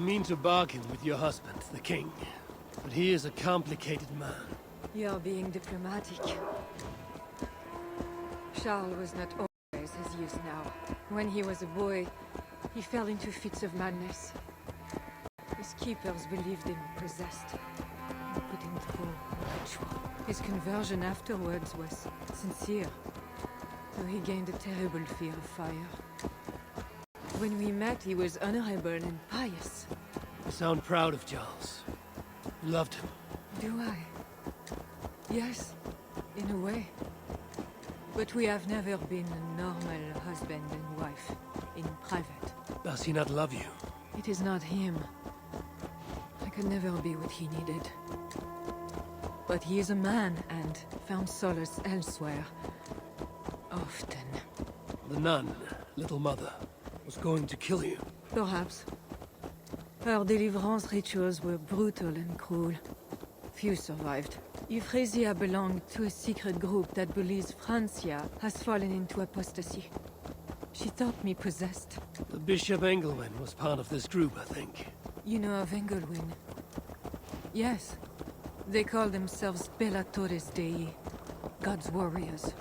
mean to bargain with your husband, the king. But he is a complicated man. You're being diplomatic. Charles was not always as he is now. When he was a boy, he fell into fits of madness. His keepers believed him possessed and put him through a ritual. His conversion afterwards was sincere, though he gained a terrible fear of fire. When we met, he was honorable and pious. You sound proud of Charles. You loved him. Do I? Yes, in a way. But we have never been a normal husband and wife, in private. Does he not love you? It is not him. I could never be what he needed. But he is a man and found solace elsewhere. Often. The nun, little mother, was going to kill you. Perhaps. Her deliverance rituals were brutal and cruel. Few survived. Euphrasia belonged to a secret group that believes Francia has fallen into apostasy. She thought me possessed. The Bishop Engelwin was part of this group, I think. You know of Engelwin? Yes. They call themselves Bellatores Dei, God's warriors.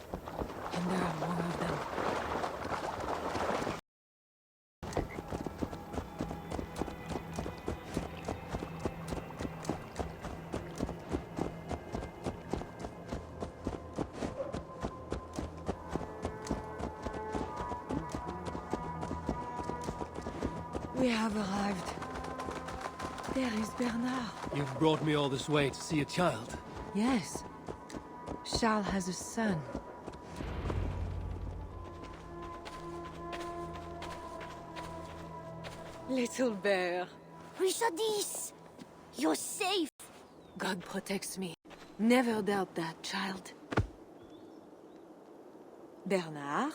And there are more of them. We have arrived. There is Bernard. You've brought me all this way to see a child. Yes. Charles has a son. Little bear. Richardis! You're safe! God protects me. Never doubt that, child. Bernard,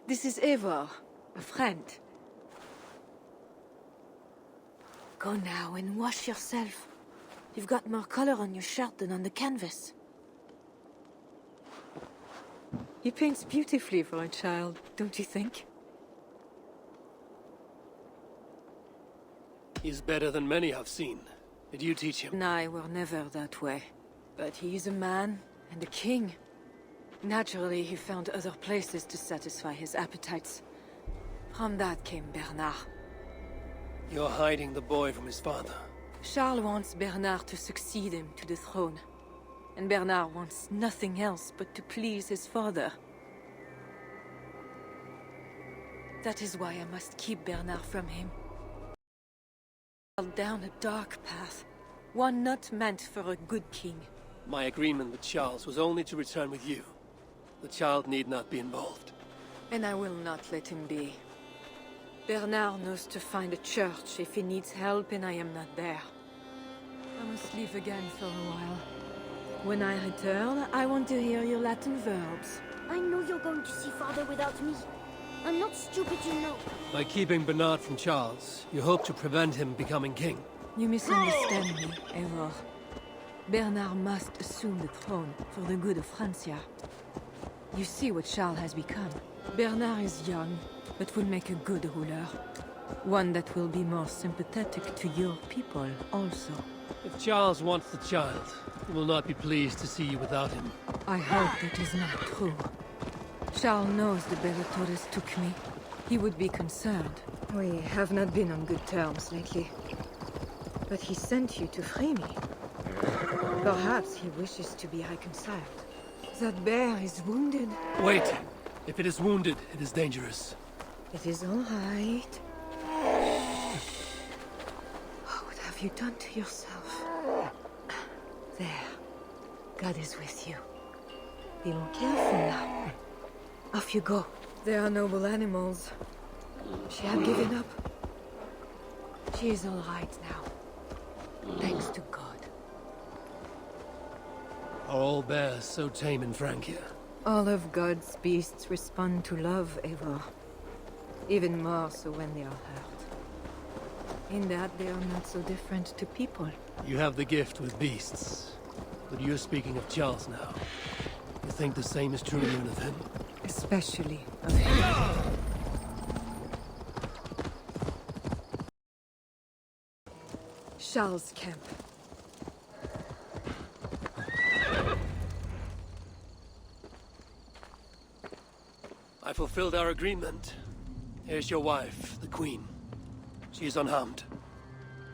this is Eivor, a friend. Go now and wash yourself. You've got more color on your shirt than on the canvas. He paints beautifully for a child, don't you think? He's better than many I've seen. Did you teach him? And I were never that way. But he is a man and a king. Naturally, he found other places to satisfy his appetites. From that came Bernard. You're hiding the boy from his father. Charles wants Bernard to succeed him to the throne. And Bernard wants nothing else but to please his father. That is why I must keep Bernard from him. Down a dark path, one not meant for a good king. My agreement with Charles was only to return with you. The child need not be involved. And I will not let him be. Bernard knows to find a church if he needs help and I am not there. I must leave again for a while. When I return, I want to hear your Latin verbs. I know you're going to see father without me. I'm not stupid, you know. By keeping Bernard from Charles, you hope to prevent him becoming king. You misunderstand me, Eivor. Bernard must assume the throne for the good of Francia. You see what Charles has become. Bernard is young, but will make a good ruler. One that will be more sympathetic to your people also. If Charles wants the child, he will not be pleased to see you without him. I hope that is not true. Charles knows the Bellatores took me. He would be concerned. We have not been on good terms lately. But he sent you to free me. Perhaps he wishes to be reconciled. That bear is wounded. Wait! If it is wounded, it is dangerous. It is all right. What have you done to yourself? There. God is with you. Be more careful now. Off you go. They are noble animals. She had given up. She is all right now. Thanks to God. Are all bears so tame in Francia? All of God's beasts respond to love, Eivor. Even more so when they are hurt. In that, they are not so different to people. You have the gift with beasts. But you're speaking of Charles now. You think the same is true even of him? Especially of him. Charles' camp. I fulfilled our agreement. Here's your wife, the Queen. She is unharmed.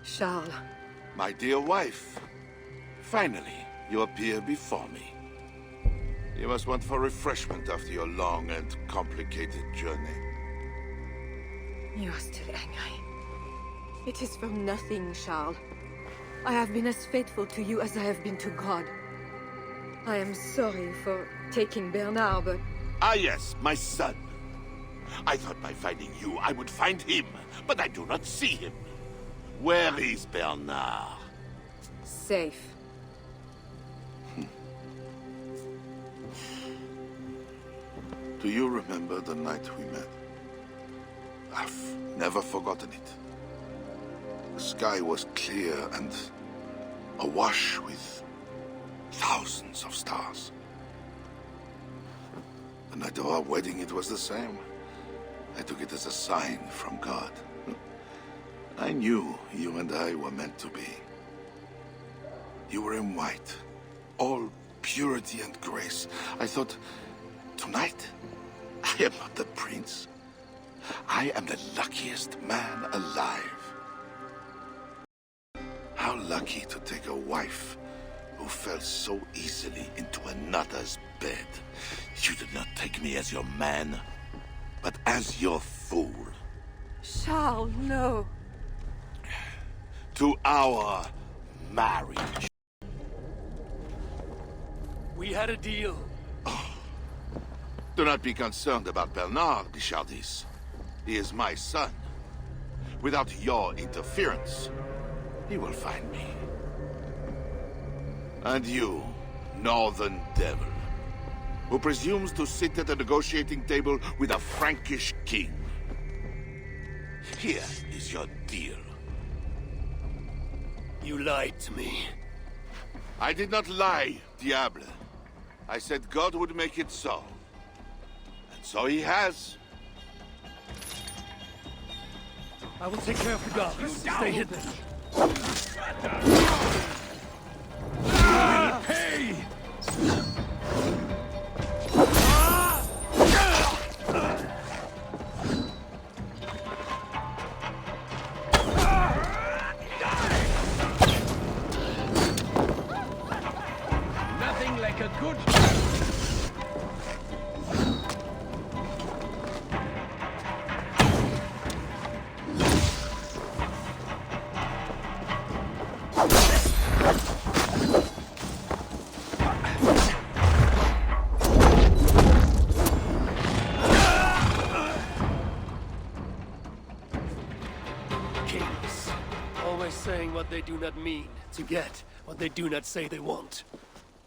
Charles. My dear wife, finally, you appear before me. You must want for refreshment after your long and complicated journey. You are still angry. It is for nothing, Charles. I have been as faithful to you as I have been to God. I am sorry for taking Bernard, but... Ah yes, my son. I thought by finding you, I would find him, but I do not see him. Where is Bernard? Safe. Do you remember the night we met? I've never forgotten it. The sky was clear and awash with thousands of stars. The night of our wedding, it was the same. I took it as a sign from God. I knew you and I were meant to be. You were in white, all purity and grace. I thought, tonight, I am not the prince. I am the luckiest man alive. How lucky to take a wife who fell so easily into another's bed. You did not take me as your man, but as your fool. Charles, no. To our marriage. We had a deal. Do not be concerned about Bernard, Richardis. He is my son. Without your interference, he will find me. And you, northern devil, who presumes to sit at a negotiating table with a Frankish king. Here is your deal. You lied to me. I did not lie, Diable. I said God would make it so. And so he has. I will take care of the guards. Stay hidden. Hey! Nothing like a good... Kings. Always saying what they do not mean, to get what they do not say they want.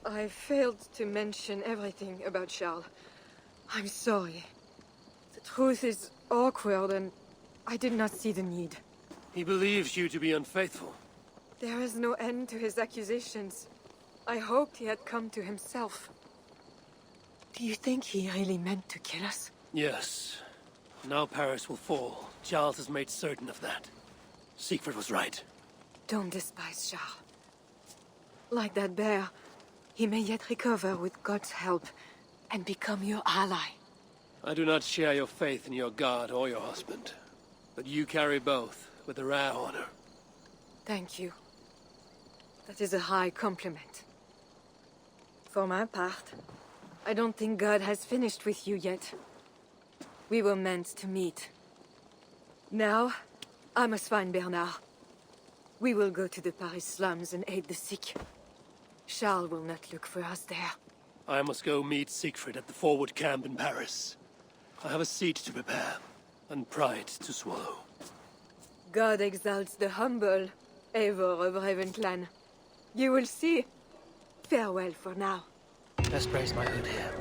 I failed to mention everything about Charles. I'm sorry. The truth is awkward and I did not see the need. He believes you to be unfaithful. There is no end to his accusations. I hoped he had come to himself. Do you think he really meant to kill us? Yes. Now Paris will fall. Charles has made certain of that. Siegfried was right. Don't despise Charles. Like that bear, he may yet recover with God's help and become your ally. I do not share your faith in your god or your husband. But you carry both with a rare honor. Thank you. That is a high compliment. For my part, I don't think God has finished with you yet. We were meant to meet. Now, I must find Bernard. We will go to the Paris slums and aid the sick. Charles will not look for us there. I must go meet Siegfried at the forward camp in Paris. I have a seat to prepare, and pride to swallow. God exalts the humble, ever of Ravenclan. You will see. Farewell for now. Let's raise my hood here.